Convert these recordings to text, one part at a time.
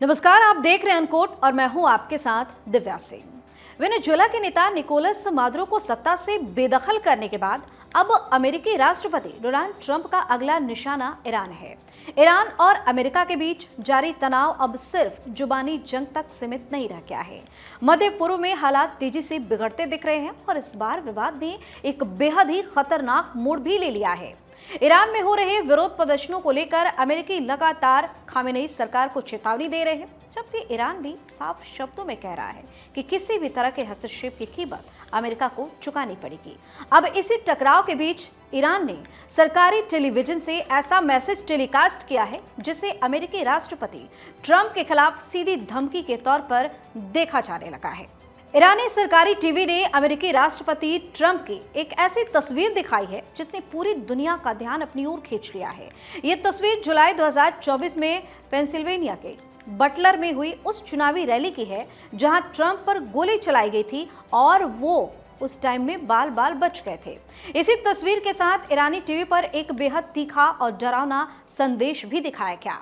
नमस्कार, आप देख रहे हैं अनकोट और मैं हूं आपके साथ दिव्या सिंह। वेनेजुएला के नेता निकोलस मादुरो को सत्ता से बेदखल करने के बाद अब अमेरिकी राष्ट्रपति डोनाल्ड ट्रंप का अगला निशाना ईरान है। ईरान और अमेरिका के बीच जारी तनाव अब सिर्फ जुबानी जंग तक सीमित नहीं रह गया है। मध्य पूर्व में हालात तेजी से बिगड़ते दिख रहे हैं और इस बार विवाद ने एक बेहद ही खतरनाक मोड़ भी ले लिया है। ईरान में हो रहे विरोध प्रदर्शनों को लेकर अमेरिकी लगातार खामेनेई सरकार को चेतावनी दे रहे हैं, जबकि ईरान भी साफ शब्दों में कह रहा है कि किसी भी तरह के हस्तक्षेप की कीमत अमेरिका को चुकानी पड़ेगी। अब इसी टकराव के बीच ईरान ने सरकारी टेलीविजन से ऐसा मैसेज टेलीकास्ट किया है जिसे अमेरिकी राष्ट्रपति ट्रंप के खिलाफ सीधी धमकी के तौर पर देखा जाने लगा है। ईरानी सरकारी टीवी ने अमेरिकी राष्ट्रपति ट्रंप की एक ऐसी तस्वीर दिखाई है जिसने पूरी दुनिया का ध्यान अपनी ओर खींच लिया है। ये तस्वीर जुलाई 2024 में पेंसिल्वेनिया के बटलर में हुई उस चुनावी रैली की है जहां ट्रंप पर गोली चलाई गई थी और वो उस टाइम में बाल बाल बच गए थे। इसी तस्वीर के साथ ईरानी टीवी पर एक बेहद तीखा और डरावना संदेश भी दिखाया गया।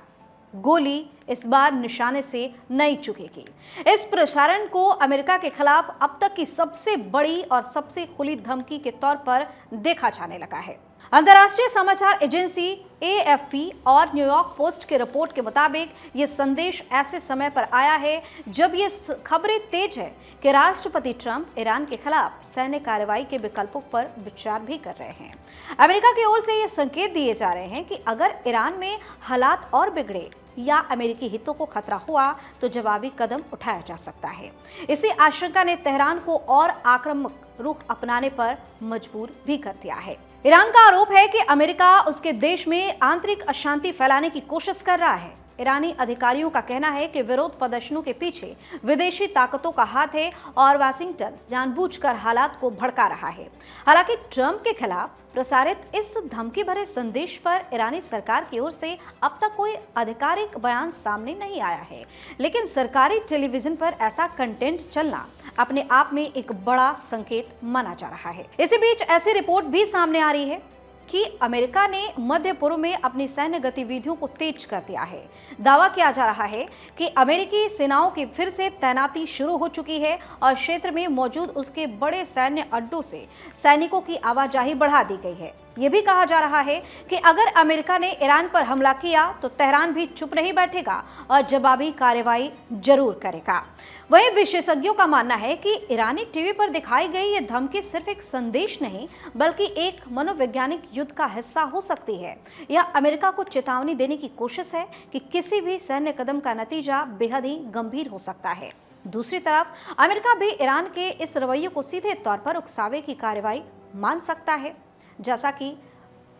गोली इस बार निशाने से नहीं चुकेगी। इस प्रसारण को अमेरिका के खिलाफ अब तक की सबसे बड़ी और सबसे खुली धमकी के तौर पर देखा जाने लगा है। अंतर्राष्ट्रीय समाचार एजेंसी एएफपी और न्यूयॉर्क पोस्ट की रिपोर्ट के मुताबिक ये संदेश ऐसे समय पर आया है जब ये खबरें तेज है कि राष्ट्रपति ट्रंप ईरान के खिलाफ सैन्य कार्रवाई के विकल्पों पर विचार भी कर रहे हैं। अमेरिका की ओर से ये संकेत दिए जा रहे हैं कि अगर ईरान में हालात और बिगड़े या अमेरिकी हितों को खतरा हुआ तो जवाबी कदम उठाया जा सकता है। इसी आशंका ने तेहरान को और आक्रामक रुख अपनाने पर मजबूर भी कर दिया है। ईरान का आरोप है कि अमेरिका उसके देश में आंतरिक अशांति फैलाने की कोशिश कर रहा है। ईरानी अधिकारियों का कहना है कि विरोध प्रदर्शनों के पीछे विदेशी ताकतों का हाथ है और वाशिंगटन जानबूझकर हालात को भड़का रहा है। हालांकि ट्रंप के खिलाफ प्रसारित इस धमकी भरे संदेश पर ईरानी सरकार की ओर से अब तक कोई आधिकारिक बयान सामने नहीं आया है, लेकिन सरकारी टेलीविजन पर ऐसा कंटेंट चलना अपने आप में एक बड़ा संकेत माना जा रहा है। इसी बीच ऐसी रिपोर्ट भी सामने आ रही है कि अमेरिका ने मध्य पूर्व में अपनी सैन्य गतिविधियों को तेज कर दिया है। दावा किया जा रहा है कि अमेरिकी सेनाओं की फिर से तैनाती शुरू हो चुकी है और क्षेत्र में मौजूद उसके बड़े सैन्य अड्डों से सैनिकों की आवाजाही बढ़ा दी गई है। ये भी कहा जा रहा है कि अगर अमेरिका ने ईरान पर हमला किया तो तेहरान भी चुप नहीं बैठेगा और जवाबी कार्रवाई जरूर करेगा। वहीं विशेषज्ञों का मानना है कि ईरानी टीवी पर दिखाई गई ये धमकी सिर्फ एक संदेश नहीं बल्कि एक मनोवैज्ञानिक युद्ध का हिस्सा हो सकती है। यह अमेरिका को चेतावनी देने की कोशिश है कि किसी भी सैन्य कदम का नतीजा बेहद ही गंभीर हो सकता है। दूसरी तरफ अमेरिका भी ईरान के इस रवैये को सीधे तौर पर उकसावे की कार्रवाई मान सकता है, जैसा कि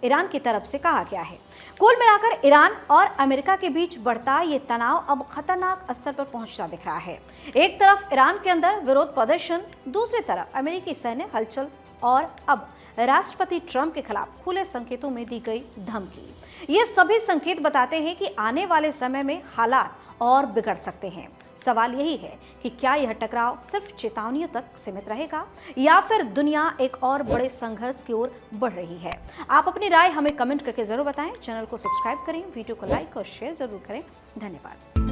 ईरान की तरफ से कहा गया है। कुल मिलाकर ईरान और अमेरिका के बीच बढ़ता ये तनाव अब खतरनाक स्तर पर पहुंचता दिख रहा है। एक तरफ ईरान के अंदर विरोध प्रदर्शन, दूसरी तरफ अमेरिकी सैन्य हलचल और अब राष्ट्रपति ट्रंप के खिलाफ खुले संकेतों में दी गई धमकी। ये सभी संकेत बताते हैं कि आने वाले समय में हालात और बिगड़ सकते हैं। सवाल यही है कि क्या यह टकराव सिर्फ चेतावनियों तक सीमित रहेगा या फिर दुनिया एक और बड़े संघर्ष की ओर बढ़ रही है। आप अपनी राय हमें कमेंट करके जरूर बताएं। चैनल को सब्सक्राइब करें, वीडियो को लाइक और शेयर जरूर करें। धन्यवाद।